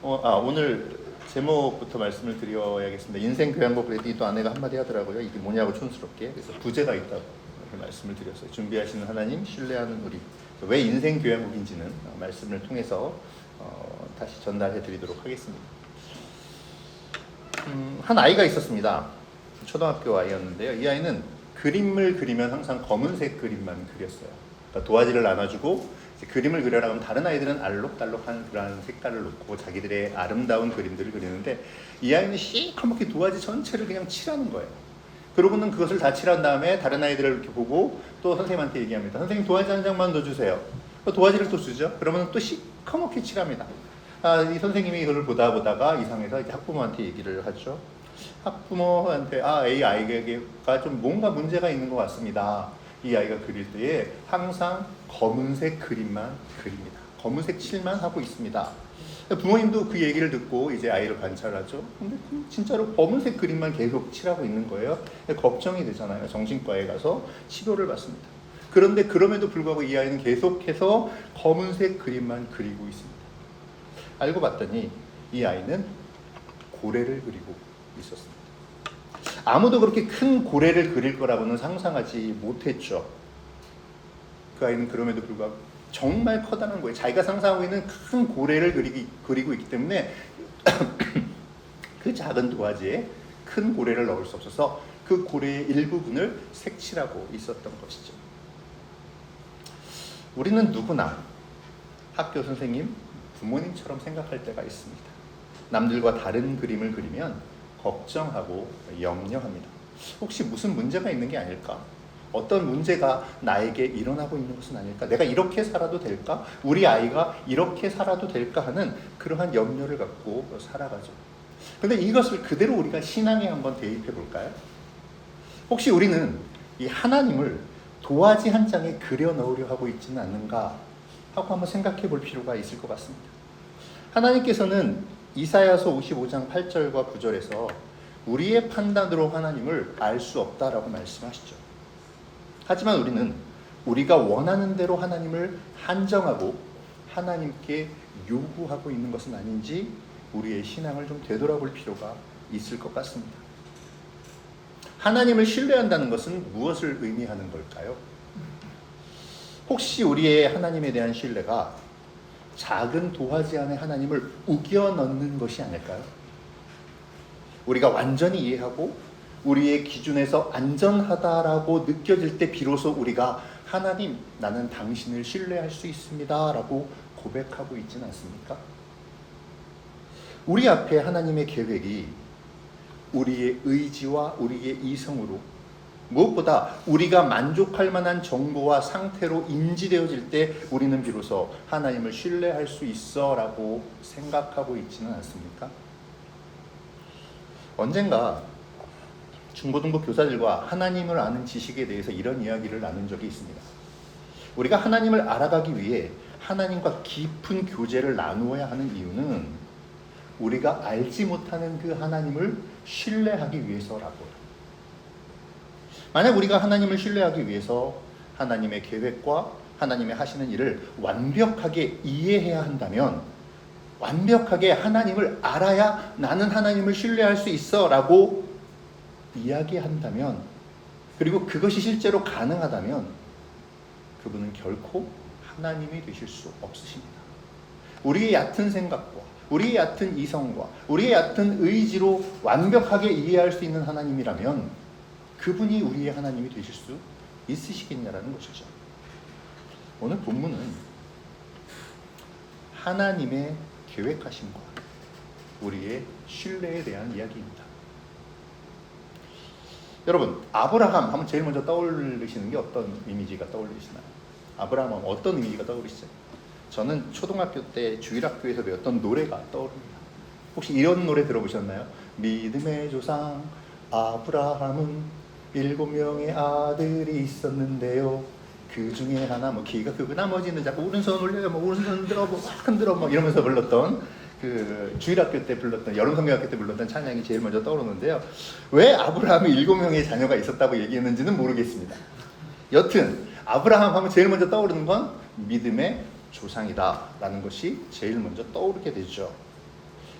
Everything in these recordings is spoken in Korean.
오늘 제목부터 말씀을 드려야겠습니다. 인생 교양곡 그랬더니 또 아내가 한마디 하더라고요. 이게 뭐냐고 촌스럽게. 그래서 부제가 있다고 말씀을 드렸어요. 준비하시는 하나님, 신뢰하는 우리. 왜 인생 교양곡인지는 말씀을 통해서 다시 전달해 드리도록 하겠습니다. 한 아이가 있었습니다. 초등학교 아이였는데요. 이 아이는 그림을 그리면 항상 검은색 그림만 그렸어요. 그러니까 도화지를 나눠주고 그림을 그려라 하면 다른 아이들은 알록달록한 그런 색깔을 놓고 자기들의 아름다운 그림들을 그리는데 이 아이는 시커멓게 도화지 전체를 그냥 칠하는 거예요. 그러고는 그것을 다 칠한 다음에 다른 아이들을 이렇게 보고 또 선생님한테 얘기합니다. 선생님 도화지 한 장만 더 주세요. 도화지를 또 주죠. 그러면 또 시커멓게 칠합니다. 이 선생님이 이걸 보다가 이상해서 이제 학부모한테 얘기를 하죠. 학부모한테 이 아이가 좀 뭔가 문제가 있는 것 같습니다. 이 아이가 그릴 때에 항상 검은색 그림만 그립니다. 검은색 칠만 하고 있습니다. 부모님도 그 얘기를 듣고 이제 아이를 관찰하죠. 근데 진짜로 검은색 그림만 계속 칠하고 있는 거예요. 걱정이 되잖아요. 정신과에 가서 치료를 받습니다. 그런데 그럼에도 불구하고 이 아이는 계속해서 검은색 그림만 그리고 있습니다. 알고 봤더니 이 아이는 고래를 그리고 있었습니다. 아무도 그렇게 큰 고래를 그릴 거라고는 상상하지 못했죠. 그 아이는 그럼에도 불구하고 정말 커다란 거예요. 자기가 상상하고 있는 큰 고래를 그리고 있기 때문에 그 작은 도화지에 큰 고래를 넣을 수 없어서 그 고래의 일부분을 색칠하고 있었던 것이죠. 우리는 누구나 학교 선생님, 부모님처럼 생각할 때가 있습니다. 남들과 다른 그림을 그리면 걱정하고 염려합니다. 혹시 무슨 문제가 있는 게 아닐까? 어떤 문제가 나에게 일어나고 있는 것은 아닐까? 내가 이렇게 살아도 될까? 우리 아이가 이렇게 살아도 될까 하는 그러한 염려를 갖고 살아가죠. 그런데 이것을 그대로 우리가 신앙에 한번 대입해 볼까요? 혹시 우리는 이 하나님을 도화지 한 장에 그려 넣으려 하고 있지는 않는가 하고 한번 생각해 볼 필요가 있을 것 같습니다. 하나님께서는 이사야서 55장 8절과 9절에서 우리의 판단으로 하나님을 알 수 없다라고 말씀하시죠. 하지만 우리는 우리가 원하는 대로 하나님을 한정하고 하나님께 요구하고 있는 것은 아닌지 우리의 신앙을 좀 되돌아볼 필요가 있을 것 같습니다. 하나님을 신뢰한다는 것은 무엇을 의미하는 걸까요? 혹시 우리의 하나님에 대한 신뢰가 작은 도화지 안에 하나님을 우겨 넣는 것이 아닐까요? 우리가 완전히 이해하고 우리의 기준에서 안전하다라고 느껴질 때 비로소 우리가 하나님, 나는 당신을 신뢰할 수 있습니다 라고 고백하고 있지는 않습니까? 우리 앞에 하나님의 계획이 우리의 의지와 우리의 이성으로 무엇보다 우리가 만족할 만한 정보와 상태로 인지되어질 때 우리는 비로소 하나님을 신뢰할 수 있어 라고 생각하고 있지는 않습니까? 언젠가 중고등부 교사들과 하나님을 아는 지식에 대해서 이런 이야기를 나눈 적이 있습니다. 우리가 하나님을 알아가기 위해 하나님과 깊은 교제를 나누어야 하는 이유는 우리가 알지 못하는 그 하나님을 신뢰하기 위해서라고요. 만약 우리가 하나님을 신뢰하기 위해서 하나님의 계획과 하나님의 하시는 일을 완벽하게 이해해야 한다면, 완벽하게 하나님을 알아야 나는 하나님을 신뢰할 수 있어 라고 이야기한다면, 그리고 그것이 실제로 가능하다면 그분은 결코 하나님이 되실 수 없으십니다. 우리의 얕은 생각과 우리의 얕은 이성과 우리의 얕은 의지로 완벽하게 이해할 수 있는 하나님이라면 그분이 우리의 하나님이 되실 수 있으시겠냐라는 것이죠. 오늘 본문은 하나님의 계획하심과 우리의 신뢰에 대한 이야기입니다. 여러분, 아브라함 하면 제일 먼저 떠올리시는 게 어떤 이미지가 떠올리시나요? 아브라함 하면 어떤 이미지가 떠오르시죠? 저는 초등학교 때 주일학교에서 배웠던 노래가 떠오릅니다. 혹시 이런 노래 들어보셨나요? 믿음의 조상 아브라함은 7명의 아들이 있었는데요. 그 중에 하나 키가 크고 나머지는 자꾸 오른손 올려요, 오른손 들어, 막 흔들어, 이러면서 불렀던 그 주일학교 때 불렀던 여름성경학교 때 불렀던 찬양이 제일 먼저 떠오르는데요. 왜 아브라함이 7명의 자녀가 있었다고 얘기했는지는 모르겠습니다. 여튼 아브라함 하면 제일 먼저 떠오르는 건 믿음의 조상이다 라는 것이 제일 먼저 떠오르게 되죠.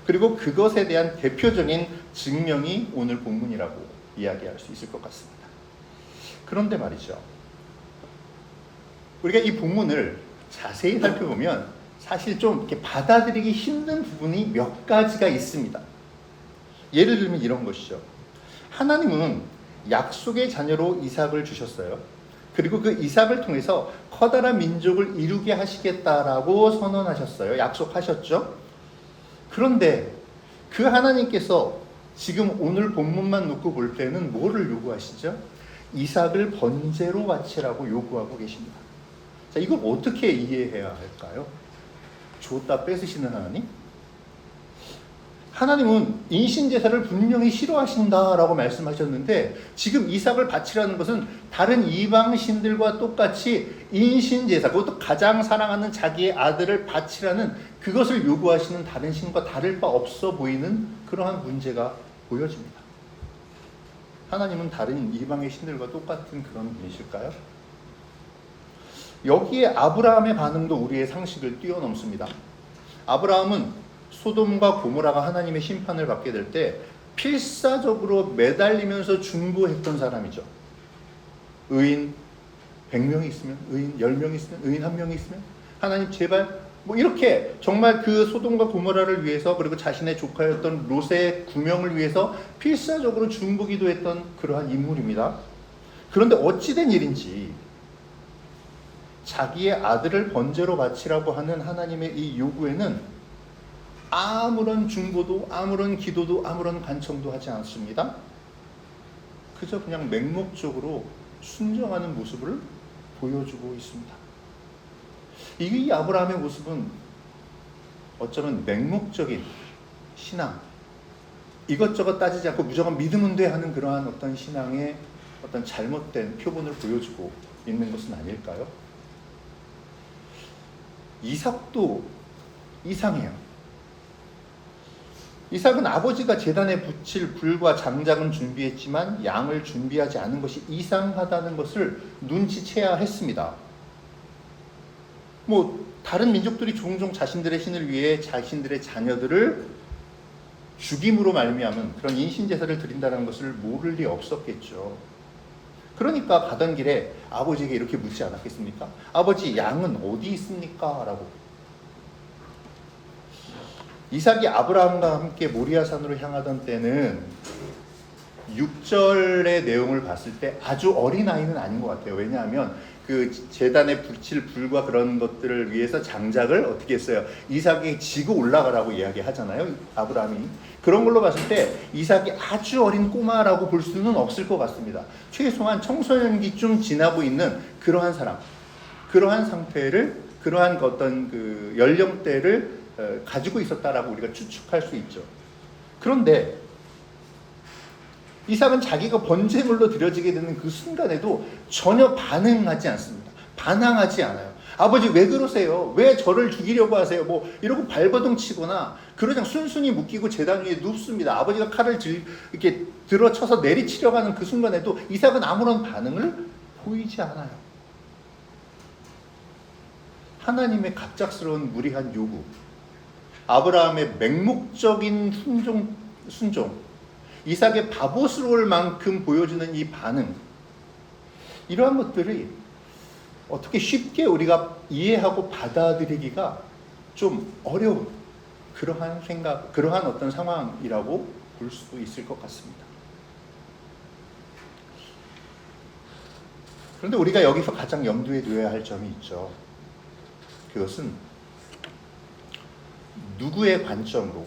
그리고 그것에 대한 대표적인 증명이 오늘 본문이라고 이야기할 수 있을 것 같습니다. 그런데 말이죠, 우리가 이 본문을 자세히 살펴보면 사실 좀 이렇게 받아들이기 힘든 부분이 몇 가지가 있습니다. 예를 들면 이런 것이죠. 하나님은 약속의 자녀로 이삭을 주셨어요. 그리고 그 이삭을 통해서 커다란 민족을 이루게 하시겠다라고 선언하셨어요. 약속하셨죠. 그런데 그 하나님께서 지금 오늘 본문만 놓고 볼 때는 뭐를 요구하시죠? 이삭을 번제로 바치라고 요구하고 계십니다. 자, 이걸 어떻게 이해해야 할까요? 줬다 뺏으시는 하나님? 하나님은 인신제사를 분명히 싫어하신다라고 말씀하셨는데 지금 이삭을 바치라는 것은 다른 이방신들과 똑같이 인신제사, 그것도 가장 사랑하는 자기의 아들을 바치라는 그것을 요구하시는 다른 신과 다를 바 없어 보이는 그러한 문제가 보여집니다. 하나님은 다른 이방의 신들과 똑같은 그런 분이실까요? 여기에 아브라함의 반응도 우리의 상식을 뛰어넘습니다. 아브라함은 소돔과 고모라가 하나님의 심판을 받게 될 때 필사적으로 매달리면서 중보했던 사람이죠. 의인 100명이 있으면, 의인 10명이 있으면, 의인 1명이 있으면 하나님 제발 뭐 이렇게 정말 그 소돔과 고모라를 위해서, 그리고 자신의 조카였던 롯의 구명을 위해서 필사적으로 중보기도했던 그러한 인물입니다. 그런데 어찌된 일인지 자기의 아들을 번제로 바치라고 하는 하나님의 이 요구에는 아무런 중보도, 아무런 기도도, 아무런 간청도 하지 않습니다. 그저 그냥 맹목적으로 순종하는 모습을 보여주고 있습니다. 이 아브라함의 모습은 어쩌면 맹목적인 신앙, 이것저것 따지지 않고 무조건 믿으면 돼 하는 그러한 어떤 신앙의 어떤 잘못된 표본을 보여주고 있는 것은 아닐까요? 이삭도 이상해요. 이삭은 아버지가 제단에 붙일 불과 장작은 준비했지만 양을 준비하지 않은 것이 이상하다는 것을 눈치채야 했습니다. 뭐 다른 민족들이 종종 자신들의 신을 위해 자신들의 자녀들을 죽임으로 말미암은 그런 인신제사를 드린다는 것을 모를 리 없었겠죠. 그러니까 가던 길에 아버지에게 이렇게 묻지 않았겠습니까? 아버지, 양은 어디 있습니까? 라고. 이삭이 아브라함과 함께 모리아산으로 향하던 때는 6절의 내용을 봤을 때 아주 어린 아이는 아닌 것 같아요. 왜냐하면 그 제단에 붙일 불과 그런 것들을 위해서 장작을 어떻게 했어요? 이삭이 지고 올라가라고 이야기하잖아요. 아브라함이. 그런 걸로 봤을 때 이삭이 아주 어린 꼬마라고 볼 수는 없을 것 같습니다. 최소한 청소년기쯤 지나고 있는 그러한 사람, 그러한 상태를, 그러한 어떤 그 연령대를 가지고 있었다라고 우리가 추측할 수 있죠. 그런데 이삭은 자기가 번제물로 드려지게 되는 그 순간에도 전혀 반응하지 않습니다. 반항하지 않아요. 아버지 왜 그러세요? 왜 저를 죽이려고 하세요? 뭐 이러고 발버둥 치거나 그러지 않고 순순히 묶이고 제단 위에 눕습니다. 아버지가 칼을 이렇게 들어쳐서 내리치려고 하는 그 순간에도 이삭은 아무런 반응을 보이지 않아요. 하나님의 갑작스러운 무리한 요구, 아브라함의 맹목적인 순종, 이삭의 바보스러울 만큼 보여주는 이 반응, 이러한 것들이 어떻게 쉽게 우리가 이해하고 받아들이기가 좀 어려운 그러한 생각, 그러한 어떤 상황이라고 볼 수도 있을 것 같습니다. 그런데 우리가 여기서 가장 염두에 두어야 할 점이 있죠. 그것은 누구의 관점으로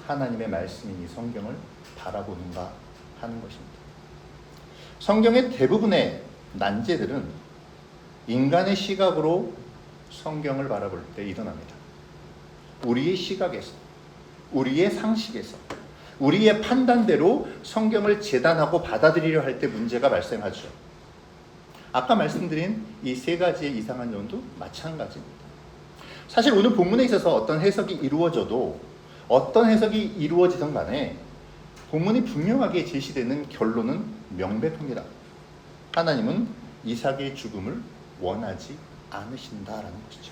하나님의 말씀인 이 성경을 바라보는가 하는 것입니다. 성경의 대부분의 난제들은 인간의 시각으로 성경을 바라볼 때 일어납니다. 우리의 시각에서, 우리의 상식에서, 우리의 판단대로 성경을 재단하고 받아들이려 할 때 문제가 발생하죠. 아까 말씀드린 이 세 가지의 이상한 점도 마찬가지입니다. 사실 오늘 본문에 있어서 어떤 해석이 이루어져도, 어떤 해석이 이루어지든 간에 본문이 분명하게 제시되는 결론은 명백합니다. 하나님은 이삭의 죽음을 원하지 않으신다라는 것이죠.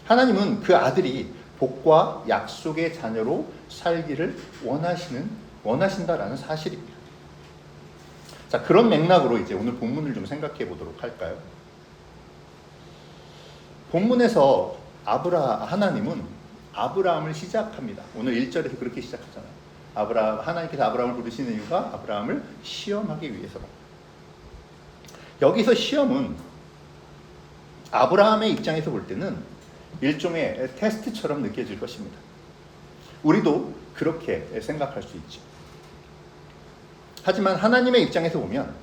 하나님은 그 아들이 복과 약속의 자녀로 살기를 원하신다라는 사실입니다. 자, 그런 맥락으로 이제 오늘 본문을 좀 생각해 보도록 할까요? 본문에서 하나님은 아브라함을 시작합니다. 오늘 1절에서 그렇게 시작하잖아요. 하나님께서 아브라함을 부르시는 이유가 아브라함을 시험하기 위해서다. 여기서 시험은 아브라함의 입장에서 볼 때는 일종의 테스트처럼 느껴질 것입니다. 우리도 그렇게 생각할 수 있죠. 하지만 하나님의 입장에서 보면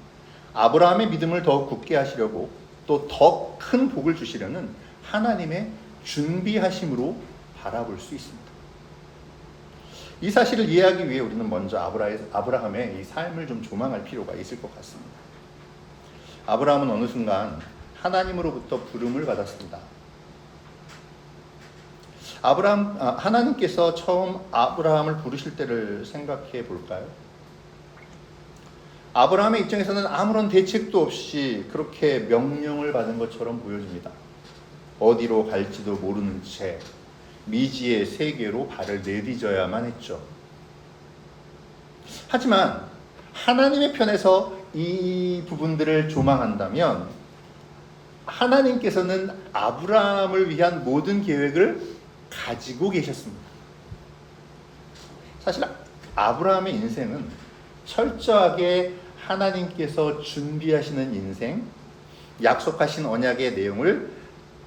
아브라함의 믿음을 더 굳게 하시려고 또 더 큰 복을 주시려는 하나님의 준비하심으로 바라볼 수 있습니다. 이 사실을 이해하기 위해 우리는 먼저 아브라함의 이 삶을 좀 조망할 필요가 있을 것 같습니다. 아브라함은 어느 순간 하나님으로부터 부름을 받았습니다. 하나님께서 처음 아브라함을 부르실 때를 생각해 볼까요? 아브라함의 입장에서는 아무런 대책도 없이 그렇게 명령을 받은 것처럼 보여집니다. 어디로 갈지도 모르는 채 미지의 세계로 발을 내디뎌야만 했죠. 하지만 하나님의 편에서 이 부분들을 조망한다면 하나님께서는 아브라함을 위한 모든 계획을 가지고 계셨습니다. 사실 아브라함의 인생은 철저하게 하나님께서 준비하시는 인생, 약속하신 언약의 내용을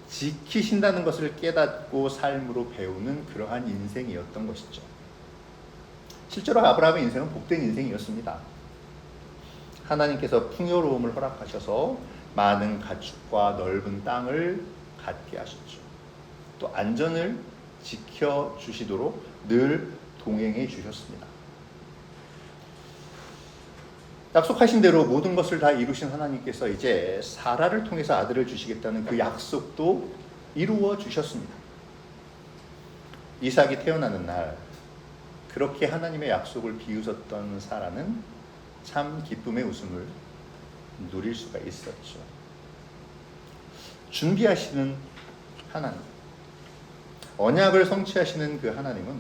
지키신다는 것을 깨닫고 삶으로 배우는 그러한 인생이었던 것이죠. 실제로 아브라함의 인생은 복된 인생이었습니다. 하나님께서 풍요로움을 허락하셔서 많은 가축과 넓은 땅을 갖게 하셨죠. 또 안전을 지켜주시도록 늘 동행해 주셨습니다. 약속하신 대로 모든 것을 다 이루신 하나님께서 이제 사라를 통해서 아들을 주시겠다는 그 약속도 이루어 주셨습니다. 이삭이 태어나는 날 그렇게 하나님의 약속을 비웃었던 사라는 참 기쁨의 웃음을 누릴 수가 있었죠. 준비하시는 하나님, 언약을 성취하시는 그 하나님은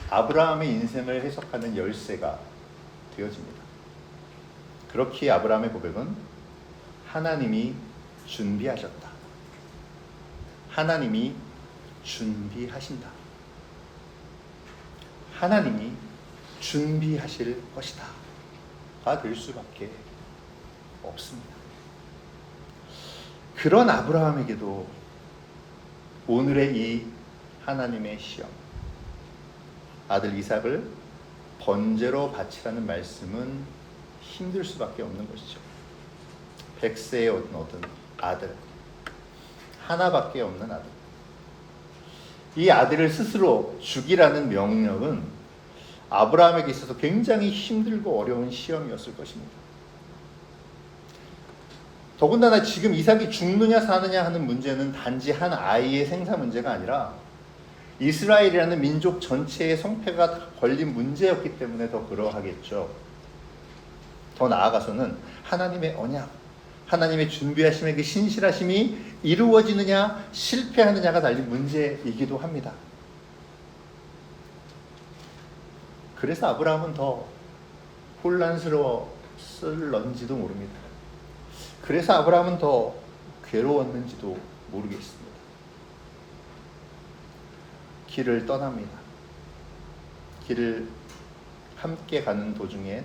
아브라함의 인생을 해석하는 열쇠가 되어집니다. 그렇기에 아브라함의 고백은 하나님이 준비하셨다. 하나님이 준비하신다. 하나님이 준비하실 것이다. 가 될 수밖에 없습니다. 그런 아브라함에게도 오늘의 이 하나님의 시험, 아들 이삭을 번제로 바치라는 말씀은 힘들 수밖에 없는 것이죠. 100세의 얻은 아들, 하나밖에 없는 아들. 이 아들을 스스로 죽이라는 명령은 아브라함에게 있어서 굉장히 힘들고 어려운 시험이었을 것입니다. 더군다나 지금 이삭이 죽느냐 사느냐 하는 문제는 단지 한 아이의 생사 문제가 아니라 이스라엘이라는 민족 전체의 성패가 걸린 문제였기 때문에 더 그러하겠죠. 더 나아가서는 하나님의 언약, 하나님의 준비하심의 그 신실하심이 이루어지느냐 실패하느냐가 달린 문제이기도 합니다. 그래서 아브라함은 더 혼란스러웠을런지도 모릅니다. 그래서 아브라함은 더 괴로웠는지도 모르겠습니다. 길을 떠납니다. 길을 함께 가는 도중에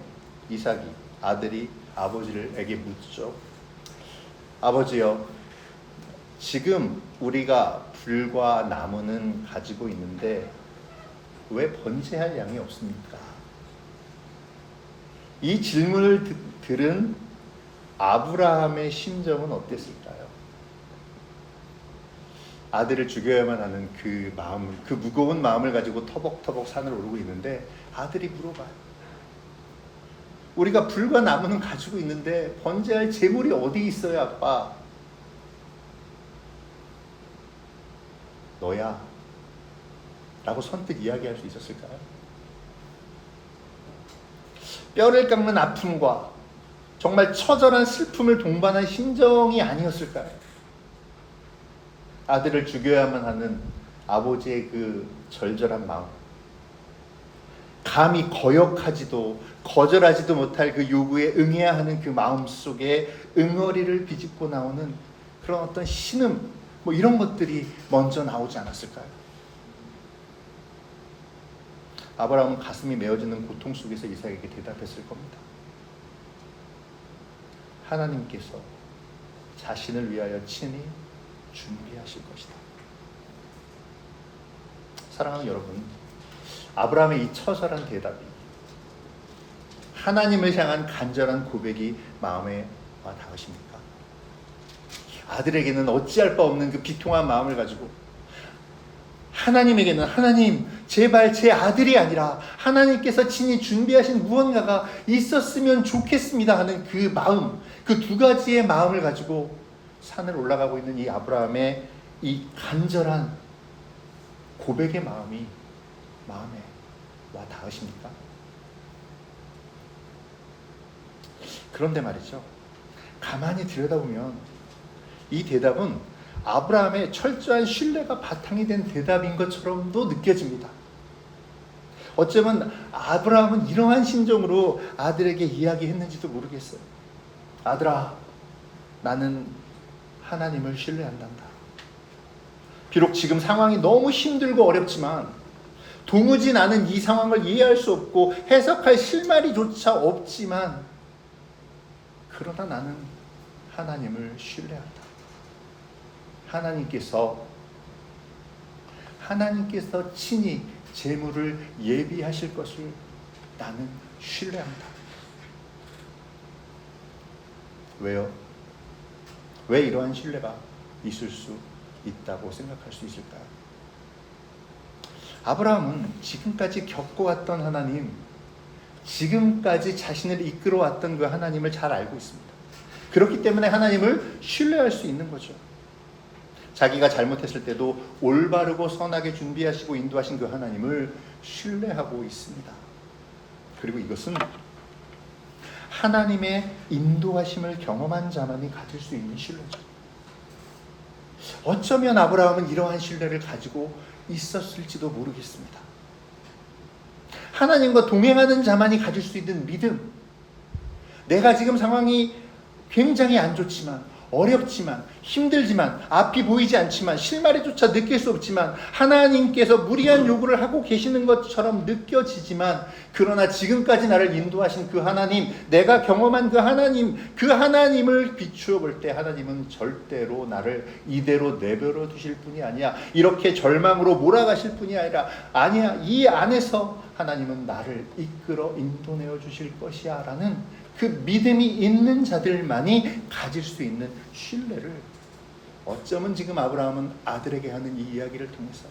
이삭이, 아들이 아버지에게 묻죠. 아버지여, 지금 우리가 불과 나무는 가지고 있는데 왜 번제할 양이 없습니까? 이 질문을 들은 아브라함의 심정은 어땠을까요? 아들을 죽여야만 하는 그 마음, 그 무거운 마음을 가지고 터벅터벅 산을 오르고 있는데 아들이 물어봐요. 우리가 불과 나무는 가지고 있는데 번제할 제물이 어디 있어요, 아빠? 너야 라고 선뜻 이야기할 수 있었을까요? 뼈를 깎는 아픔과 정말 처절한 슬픔을 동반한 심정이 아니었을까요? 아들을 죽여야만 하는 아버지의 그 절절한 마음, 감히 거역하지도 거절하지도 못할 그 요구에 응해야 하는 그 마음 속에 응어리를 비집고 나오는 그런 어떤 신음, 뭐 이런 것들이 먼저 나오지 않았을까요? 아브라함은 가슴이 메어지는 고통 속에서 이삭에게 대답했을 겁니다. 하나님께서 자신을 위하여 친히 준비하실 것이다. 사랑하는 여러분, 아브라함의 이 처절한 대답이, 하나님을 향한 간절한 고백이 마음에 와 닿으십니까? 아들에게는 어찌할 바 없는 그 비통한 마음을 가지고 하나님에게는, 하나님 제발 제 아들이 아니라 하나님께서 친히 준비하신 무언가가 있었으면 좋겠습니다 하는 그 마음, 그 두 가지의 마음을 가지고 산을 올라가고 있는 이 아브라함의 이 간절한 고백의 마음이 마음에 와 닿으십니까? 그런데 말이죠, 가만히 들여다보면 이 대답은 아브라함의 철저한 신뢰가 바탕이 된 대답인 것처럼도 느껴집니다. 어쩌면 아브라함은 이러한 심정으로 아들에게 이야기했는지도 모르겠어요. 아들아, 나는 하나님을 신뢰한단다. 비록 지금 상황이 너무 힘들고 어렵지만, 도무지 나는 이 상황을 이해할 수 없고 해석할 실마리조차 없지만, 그러나 나는 하나님을 신뢰한다. 하나님께서 친히 재물을 예비하실 것을 나는 신뢰한다. 왜요? 왜 이러한 신뢰가 있을 수 있다고 생각할 수 있을까요? 아브라함은 지금까지 겪어왔던 하나님, 지금까지 자신을 이끌어왔던 그 하나님을 잘 알고 있습니다. 그렇기 때문에 하나님을 신뢰할 수 있는 거죠. 자기가 잘못했을 때도 올바르고 선하게 준비하시고 인도하신 그 하나님을 신뢰하고 있습니다. 그리고 이것은 하나님의 인도하심을 경험한 자만이 가질 수 있는 신뢰죠. 어쩌면 아브라함은 이러한 신뢰를 가지고 있었을지도 모르겠습니다. 하나님과 동행하는 자만이 가질 수 있는 믿음, 내가 지금 상황이 굉장히 안 좋지만, 어렵지만, 힘들지만, 앞이 보이지 않지만, 실마리조차 느낄 수 없지만, 하나님께서 무리한 요구를 하고 계시는 것처럼 느껴지지만, 그러나 지금까지 나를 인도하신 그 하나님, 내가 경험한 그 하나님을 비추어 볼 때 하나님은 절대로 나를 이대로 내버려 두실 분이 아니야. 이렇게 절망으로 몰아가실 분이 아니야. 이 안에서 하나님은 나를 이끌어 인도내어 주실 것이야 라는 그 믿음이 있는 자들만이 가질 수 있는 신뢰를, 어쩌면 지금 아브라함은 아들에게 하는 이 이야기를 통해서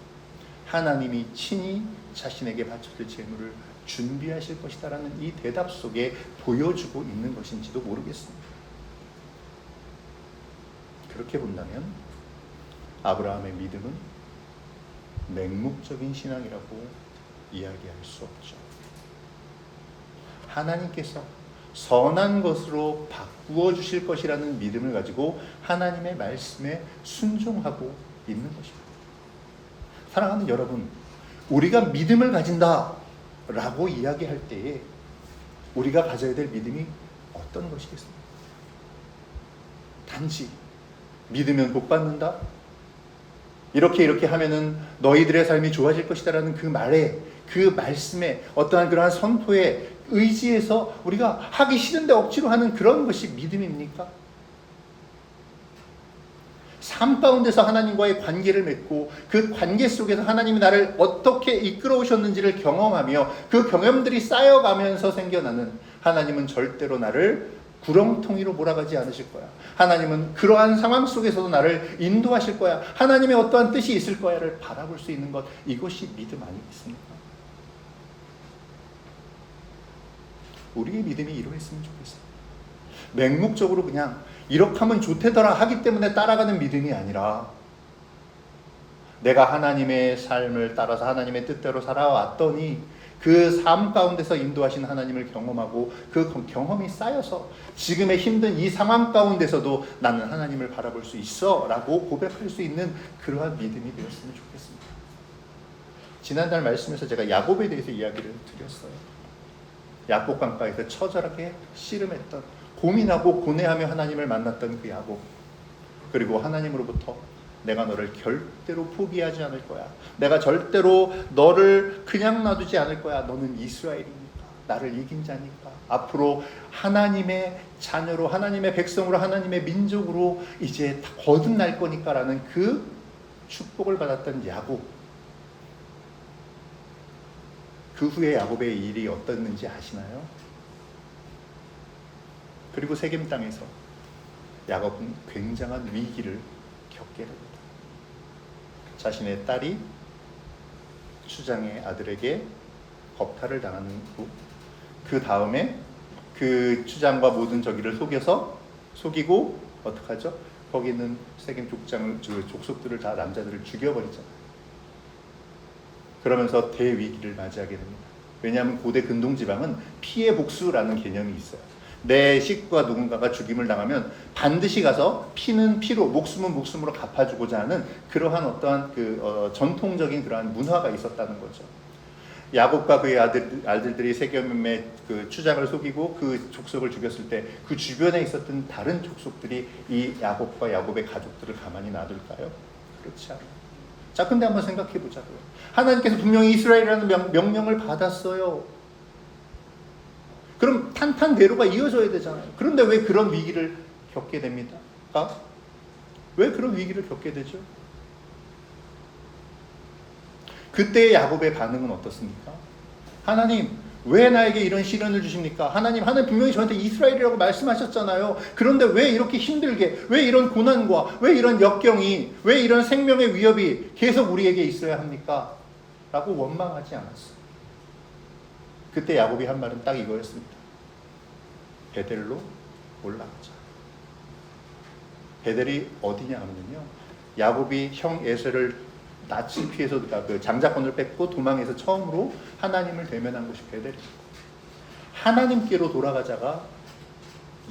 하나님이 친히 자신에게 바쳐줄 재물을 준비하실 것이다라는 이 대답 속에 보여주고 있는 것인지도 모르겠습니다. 그렇게 본다면 아브라함의 믿음은 맹목적인 신앙이라고 이야기할 수 없죠. 하나님께서 선한 것으로 바꾸어 주실 것이라는 믿음을 가지고 하나님의 말씀에 순종하고 있는 것입니다. 사랑하는 여러분, 우리가 믿음을 가진다 라고 이야기할 때에 우리가 가져야 될 믿음이 어떤 것이겠습니까? 단지 믿으면 복 받는다, 이렇게 하면은 너희들의 삶이 좋아질 것이다 라는 그 말에, 그 말씀에, 어떠한 그러한 선포에 의지해서 우리가 하기 싫은데 억지로 하는 그런 것이 믿음입니까? 삶 가운데서 하나님과의 관계를 맺고 그 관계 속에서 하나님이 나를 어떻게 이끌어 오셨는지를 경험하며 그 경험들이 쌓여가면서 생겨나는, 하나님은 절대로 나를 구렁텅이로 몰아가지 않으실 거야. 하나님은 그러한 상황 속에서도 나를 인도하실 거야. 하나님의 어떠한 뜻이 있을 거야를 바라볼 수 있는 것, 이것이 믿음 아니겠습니까? 우리의 믿음이 이러했으면 좋겠어요. 맹목적으로 그냥 이렇게 하면 좋대더라 하기 때문에 따라가는 믿음이 아니라, 내가 하나님의 삶을 따라서 하나님의 뜻대로 살아왔더니 그 삶 가운데서 인도하신 하나님을 경험하고 그 경험이 쌓여서 지금의 힘든 이 상황 가운데서도 나는 하나님을 바라볼 수 있어 라고 고백할 수 있는 그러한 믿음이 되었으면 좋겠습니다. 지난달 말씀에서 제가 야곱에 대해서 이야기를 드렸어요. 야곱 강가에서 처절하게 씨름했던, 고민하고 고뇌하며 하나님을 만났던 그 야곱. 그리고 하나님으로부터 내가 너를 절대로 포기하지 않을 거야. 내가 절대로 너를 그냥 놔두지 않을 거야. 너는 이스라엘이니까. 나를 이긴 자니까. 앞으로 하나님의 자녀로, 하나님의 백성으로, 하나님의 민족으로 이제 다 거듭날 거니까 라는 그 축복을 받았던 야곱. 그 후에 야곱의 일이 어땠는지 아시나요? 그리고 세겜 땅에서 야곱은 굉장한 위기를 겪게 됩니다. 자신의 딸이 추장의 아들에게 겁탈을 당하는 후, 그 다음에 그 추장과 모든 저기를 속이고 어떡하죠? 거기 있는 세겜 족속들을 다, 남자들을 죽여버리잖아요. 그러면서 대위기를 맞이하게 됩니다. 왜냐하면 고대 근동지방은 피해 복수라는 개념이 있어요. 내 식구가 누군가가 죽임을 당하면 반드시 가서 피는 피로, 목숨은 목숨으로 갚아주고자 하는 그러한 어떠한 전통적인 그러한 문화가 있었다는 거죠. 야곱과 그의 아들들이 세겜의 그 추장을 속이고 그 족속을 죽였을 때 그 주변에 있었던 다른 족속들이 이 야곱과 야곱의 가족들을 가만히 놔둘까요? 그렇지 않아요. 자, 근데 한번 생각해 보자고요. 하나님께서 분명히 이스라엘이라는 명령을 받았어요. 그럼 탄탄대로가 이어져야 되잖아요. 그런데 왜 그런 위기를 겪게 됩니까? 왜 그런 위기를 겪게 되죠? 그때의 야곱의 반응은 어떻습니까? 하나님, 왜 나에게 이런 시련을 주십니까? 하나님 분명히 저한테 이스라엘이라고 말씀하셨잖아요. 그런데 왜 이렇게 힘들게, 왜 이런 고난과, 왜 이런 역경이, 왜 이런 생명의 위협이 계속 우리에게 있어야 합니까? 라고 원망하지 않았어요. 그때 야곱이 한 말은 딱 이거였습니다. 베델로 올라가자. 베델이 어디냐 하면요, 야곱이 형 에서를 낯을 피해서 그 장자권을 뺏고 도망해서 처음으로 하나님을 대면한 곳이 베델입니다. 하나님께로 돌아가자가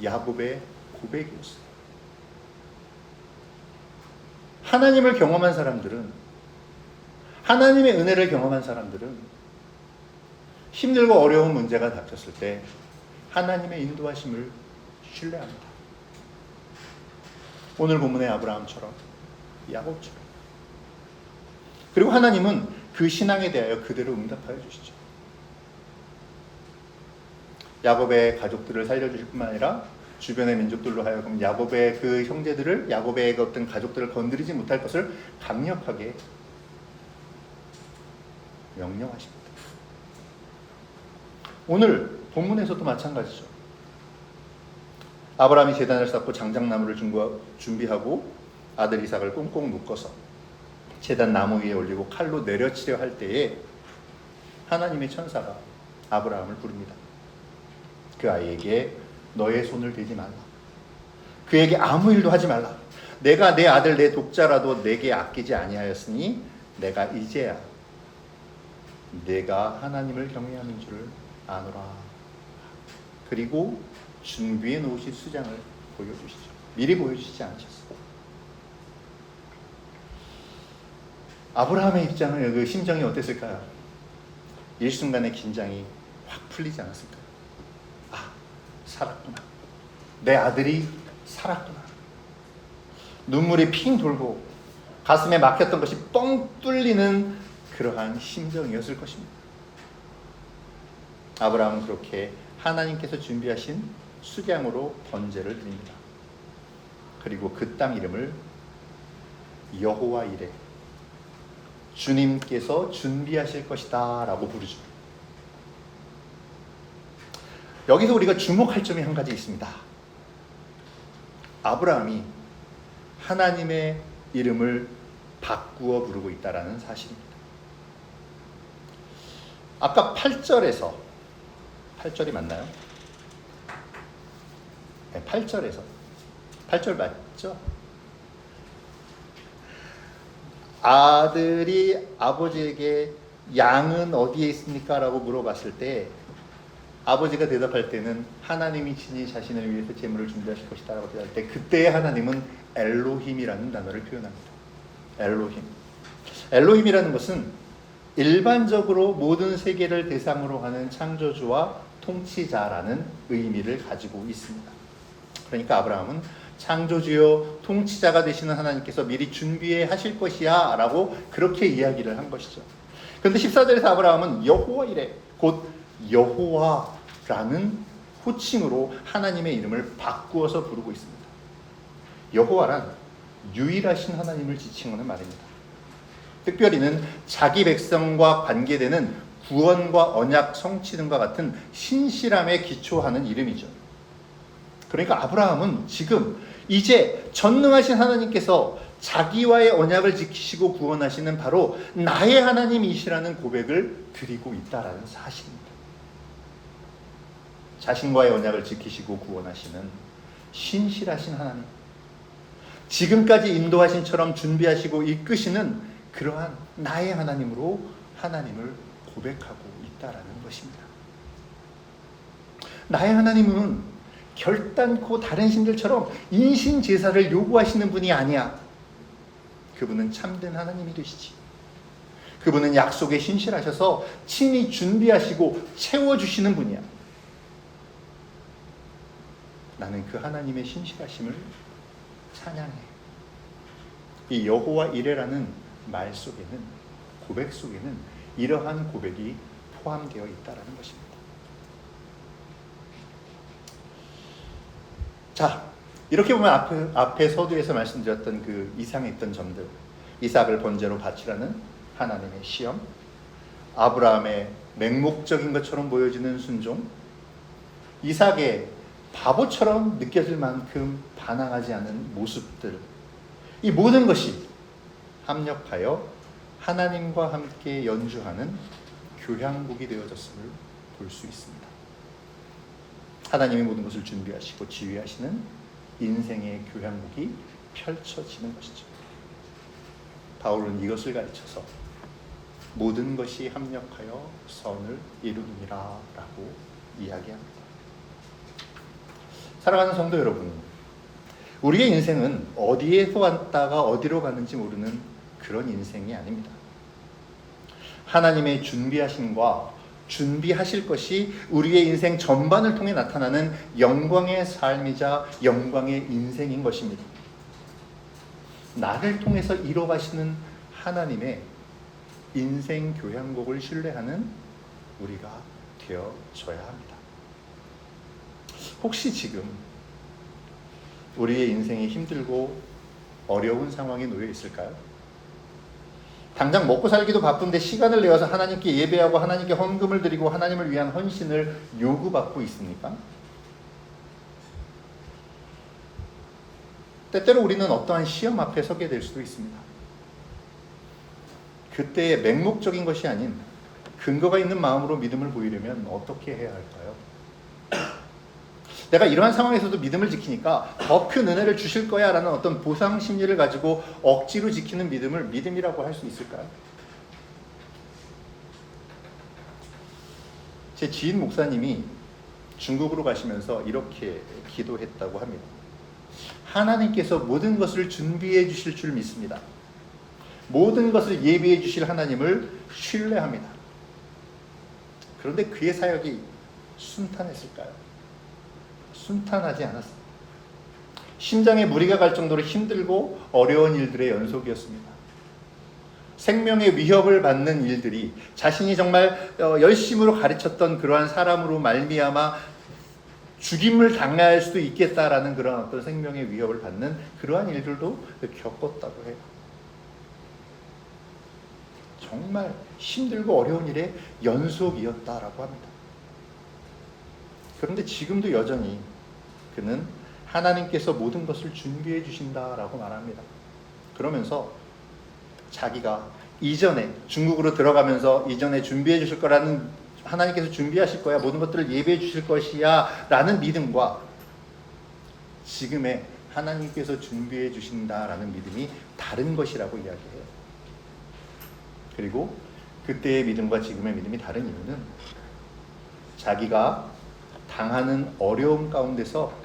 야곱의 고백이었어요. 하나님을 경험한 사람들은, 하나님의 은혜를 경험한 사람들은 힘들고 어려운 문제가 닥쳤을 때 하나님의 인도하심을 신뢰합니다. 오늘 본문의 아브라함처럼, 야곱처럼. 그리고 하나님은 그 신앙에 대하여 그대로 응답하여 주시죠. 야곱의 가족들을 살려주실 뿐만 아니라 주변의 민족들로 하여금 야곱의 그 형제들을, 야곱의 어떤 가족들을 건드리지 못할 것을 강력하게 명령하십니다. 오늘 본문에서도 마찬가지죠. 아브라함이 제단을 쌓고 장작나무를 준비하고 아들 이삭을 꽁꽁 묶어서 제단 나무 위에 올리고 칼로 내려치려 할 때에 하나님의 천사가 아브라함을 부릅니다. 그 아이에게 너의 손을 대지 말라. 그에게 아무 일도 하지 말라. 내가 내 아들 내 독자라도 내게 아끼지 아니하였으니 내가 이제야 내가 하나님을 경외하는 줄을 아노라. 그리고 준비해 놓으신 수장을 보여주시죠. 미리 보여주시지 않으셨어요. 아브라함의 입장은, 그 심정이 어땠을까요? 일순간의 긴장이 확 풀리지 않았을까요? 아, 살았구나. 내 아들이 살았구나. 눈물이 핑 돌고 가슴에 막혔던 것이 뻥 뚫리는 그러한 심정이었을 것입니다. 아브라함은 그렇게 하나님께서 준비하신 수량으로 번제를 드립니다. 그리고 그 땅 이름을 여호와 이레, 주님께서 준비하실 것이다 라고 부르죠. 여기서 우리가 주목할 점이 한 가지 있습니다. 아브라함이 하나님의 이름을 바꾸어 부르고 있다는 사실입니다. 아까 8절에서, 8절이 맞나요? 네, 8절 맞죠? 아들이 아버지에게 양은 어디에 있습니까? 라고 물어봤을 때 아버지가 대답할 때는 하나님이 친히 자신을 위해서 제물을 준비하실 것이다 라고 대답할 때, 그때의 하나님은 엘로힘이라는 단어를 표현합니다. 엘로힘. 엘로힘이라는 것은 일반적으로 모든 세계를 대상으로 하는 창조주와 통치자라는 의미를 가지고 있습니다. 그러니까 아브라함은 창조주요 통치자가 되시는 하나님께서 미리 준비해 하실 것이야 라고 그렇게 이야기를 한 것이죠. 그런데 14절에서 아브라함은 여호와 이레, 곧 여호와라는 호칭으로 하나님의 이름을 바꾸어서 부르고 있습니다. 여호와란 유일하신 하나님을 지칭하는 말입니다. 특별히는 자기 백성과 관계되는 구원과 언약 성취 등과 같은 신실함에 기초하는 이름이죠. 그러니까 아브라함은 지금 이제 전능하신 하나님께서 자기와의 언약을 지키시고 구원하시는 바로 나의 하나님이시라는 고백을 드리고 있다라는 사실입니다. 자신과의 언약을 지키시고 구원하시는 신실하신 하나님, 지금까지 인도하신처럼 준비하시고 이끄시는 그러한 나의 하나님으로 하나님을 고백하고 있다라는 것입니다. 나의 하나님은 결단코 다른 신들처럼 인신 제사를 요구하시는 분이 아니야. 그분은 참된 하나님이 되시지. 그분은 약속에 신실하셔서 친히 준비하시고 채워주시는 분이야. 나는 그 하나님의 신실하심을 찬양해. 이 여호와 이레라는 말 속에는, 고백 속에는 이러한 고백이 포함되어 있다는 것입니다. 자, 이렇게 보면 앞에 서두에서 말씀드렸던 그 이상했던 점들, 이삭을 번제로 바치라는 하나님의 시험, 아브라함의 맹목적인 것처럼 보여지는 순종, 이삭의 바보처럼 느껴질 만큼 반항하지 않은 모습들, 이 모든 것이 합력하여 하나님과 함께 연주하는 교향곡이 되어졌음을 볼 수 있습니다. 하나님이 모든 것을 준비하시고 지휘하시는 인생의 교향곡이 펼쳐지는 것이죠. 바울은 이것을 가르쳐서 모든 것이 합력하여 선을 이루느니라 라고 이야기합니다. 사랑하는 성도 여러분, 우리의 인생은 어디에서 왔다가 어디로 가는지 모르는 그런 인생이 아닙니다. 하나님의 준비하심과 준비하실 것이 우리의 인생 전반을 통해 나타나는 영광의 삶이자 영광의 인생인 것입니다. 나를 통해서 이뤄가시는 하나님의 인생 교향곡을 신뢰하는 우리가 되어져야 합니다. 혹시 지금 우리의 인생이 힘들고 어려운 상황에 놓여 있을까요? 당장 먹고 살기도 바쁜데 시간을 내어서 하나님께 예배하고 하나님께 헌금을 드리고 하나님을 위한 헌신을 요구받고 있습니까? 때때로 우리는 어떠한 시험 앞에 서게 될 수도 있습니다. 그때의 맹목적인 것이 아닌 근거가 있는 마음으로 믿음을 보이려면 어떻게 해야 할까요? 내가 이러한 상황에서도 믿음을 지키니까 더 큰 은혜를 주실 거야 라는 어떤 보상 심리를 가지고 억지로 지키는 믿음을 믿음이라고 할 수 있을까요? 제 지인 목사님이 중국으로 가시면서 이렇게 기도했다고 합니다. 하나님께서 모든 것을 준비해 주실 줄 믿습니다. 모든 것을 예비해 주실 하나님을 신뢰합니다. 그런데 그의 사역이 순탄했을까요? 순탄하지 않았습니다. 심장에 무리가 갈 정도로 힘들고 어려운 일들의 연속이었습니다. 생명의 위협을 받는 일들이 자신이 정말 열심으로 가르쳤던 그러한 사람으로 말미암아 죽임을 당할 수도 있겠다라는 그런 어떤 생명의 위협을 받는 그러한 일들도 겪었다고 해요. 정말 힘들고 어려운 일의 연속이었다라고 합니다. 그런데 지금도 여전히 그는 하나님께서 모든 것을 준비해 주신다라고 말합니다. 그러면서 자기가 이전에 중국으로 들어가면서 이전에 준비해 주실 거라는, 하나님께서 준비하실 거야, 모든 것들을 예배해 주실 것이야 라는 믿음과 지금의 하나님께서 준비해 주신다라는 믿음이 다른 것이라고 이야기해요. 그리고 그때의 믿음과 지금의 믿음이 다른 이유는 자기가 당하는 어려움 가운데서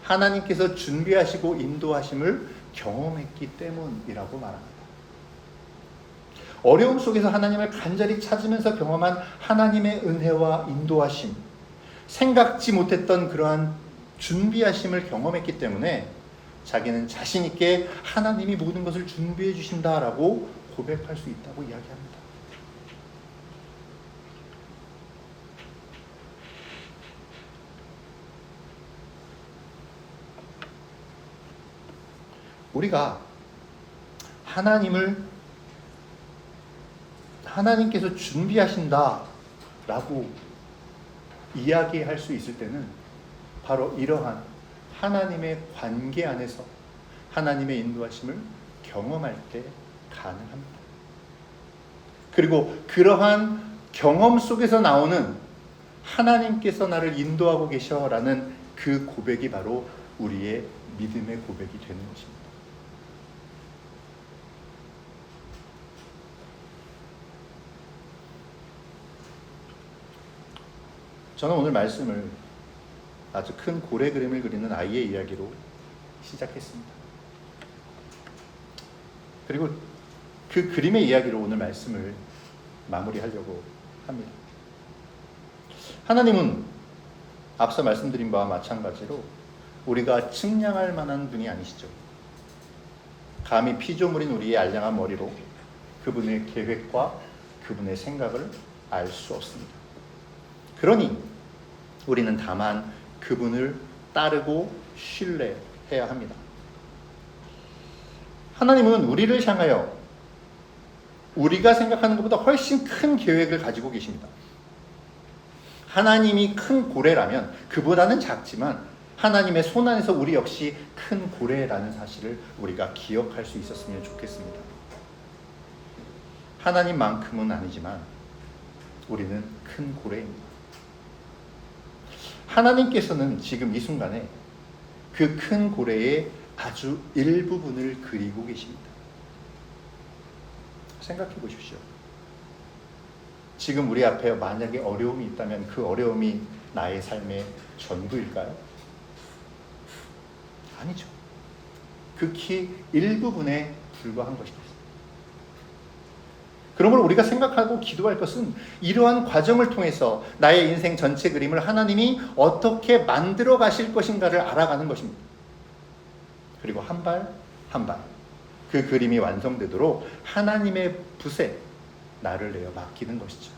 하나님께서 준비하시고 인도하심을 경험했기 때문이라고 말합니다. 어려움 속에서 하나님을 간절히 찾으면서 경험한 하나님의 은혜와 인도하심, 생각지 못했던 그러한 준비하심을 경험했기 때문에 자기는 자신 있게 하나님이 모든 것을 준비해 주신다라고 고백할 수 있다고 이야기합니다. 우리가 하나님께서 준비하신다라고 이야기할 수 있을 때는 바로 이러한 하나님의 관계 안에서 하나님의 인도하심을 경험할 때 가능합니다. 그리고 그러한 경험 속에서 나오는 하나님께서 나를 인도하고 계셔라는 그 고백이 바로 우리의 믿음의 고백이 되는 것입니다. 저는 오늘 말씀을 아주 큰 고래 그림을 그리는 아이의 이야기로 시작했습니다. 그리고 그 그림의 이야기로 오늘 말씀을 마무리하려고 합니다. 하나님은 앞서 말씀드린 바와 마찬가지로 우리가 측량할 만한 분이 아니시죠. 감히 피조물인 우리의 알량한 머리로 그분의 계획과 그분의 생각을 알 수 없습니다. 그러니 우리는 다만 그분을 따르고 신뢰해야 합니다. 하나님은 우리를 향하여 우리가 생각하는 것보다 훨씬 큰 계획을 가지고 계십니다. 하나님이 큰 고래라면 그보다는 작지만 하나님의 손 안에서 우리 역시 큰 고래라는 사실을 우리가 기억할 수 있었으면 좋겠습니다. 하나님만큼은 아니지만 우리는 큰 고래입니다. 하나님께서는 지금 이 순간에 그 큰 고래의 아주 일부분을 그리고 계십니다. 생각해 보십시오. 지금 우리 앞에 만약에 어려움이 있다면 그 어려움이 나의 삶의 전부일까요? 아니죠. 극히 일부분에 불과한 것입니다. 그러므로 우리가 생각하고 기도할 것은 이러한 과정을 통해서 나의 인생 전체 그림을 하나님이 어떻게 만들어 가실 것인가를 알아가는 것입니다. 그리고 한 발 한 발 그 그림이 완성되도록 하나님의 붓에 나를 내어 맡기는 것이죠.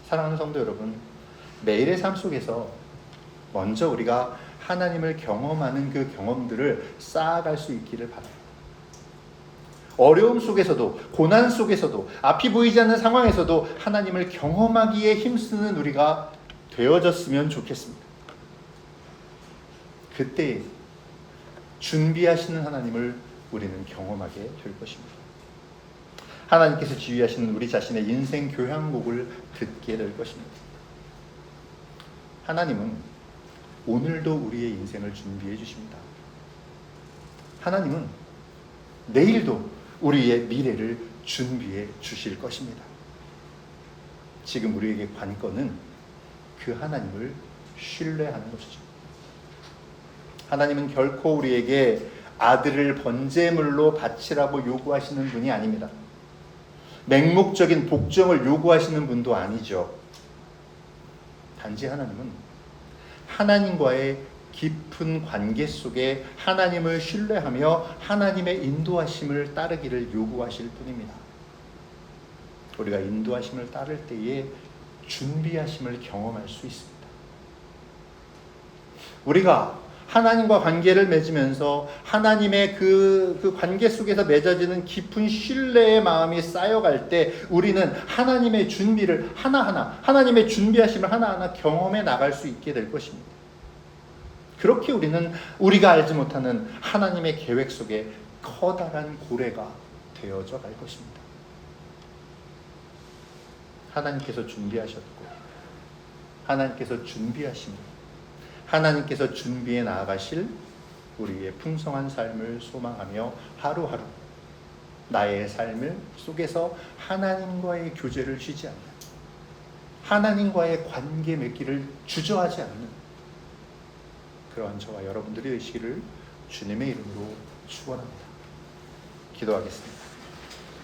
사랑하는 성도 여러분, 매일의 삶 속에서 먼저 우리가 하나님을 경험하는 그 경험들을 쌓아갈 수 있기를 바랍니다. 어려움 속에서도 고난 속에서도 앞이 보이지 않는 상황에서도 하나님을 경험하기에 힘쓰는 우리가 되어졌으면 좋겠습니다. 그때 준비하시는 하나님을 우리는 경험하게 될 것입니다. 하나님께서 지휘하시는 우리 자신의 인생 교향곡을 듣게 될 것입니다. 하나님은 오늘도 우리의 인생을 준비해 주십니다. 하나님은 내일도 우리의 미래를 준비해 주실 것입니다. 지금 우리에게 관건은 그 하나님을 신뢰하는 것이죠. 하나님은 결코 우리에게 아들을 번제물로 바치라고 요구하시는 분이 아닙니다. 맹목적인 복종을 요구하시는 분도 아니죠. 단지 하나님은 하나님과의 깊은 관계 속에 하나님을 신뢰하며 하나님의 인도하심을 따르기를 요구하실 뿐입니다. 우리가 인도하심을 따를 때에 준비하심을 경험할 수 있습니다. 우리가 하나님과 관계를 맺으면서 하나님의 그 관계 속에서 맺어지는 깊은 신뢰의 마음이 쌓여갈 때 우리는 하나님의 준비를 하나하나, 하나님의 준비하심을 하나하나 경험해 나갈 수 있게 될 것입니다. 그렇게 우리는 우리가 알지 못하는 하나님의 계획 속에 커다란 고래가 되어져 갈 것입니다. 하나님께서 준비하셨고 하나님께서 준비하십니다. 하나님께서 준비해 나아가실 우리의 풍성한 삶을 소망하며 하루하루 나의 삶을 속에서 하나님과의 교제를 쉬지 않는, 하나님과의 관계 맺기를 주저하지 않는 그러한 저와 여러분들이 되시기를 주님의 이름으로 축원합니다. 기도하겠습니다.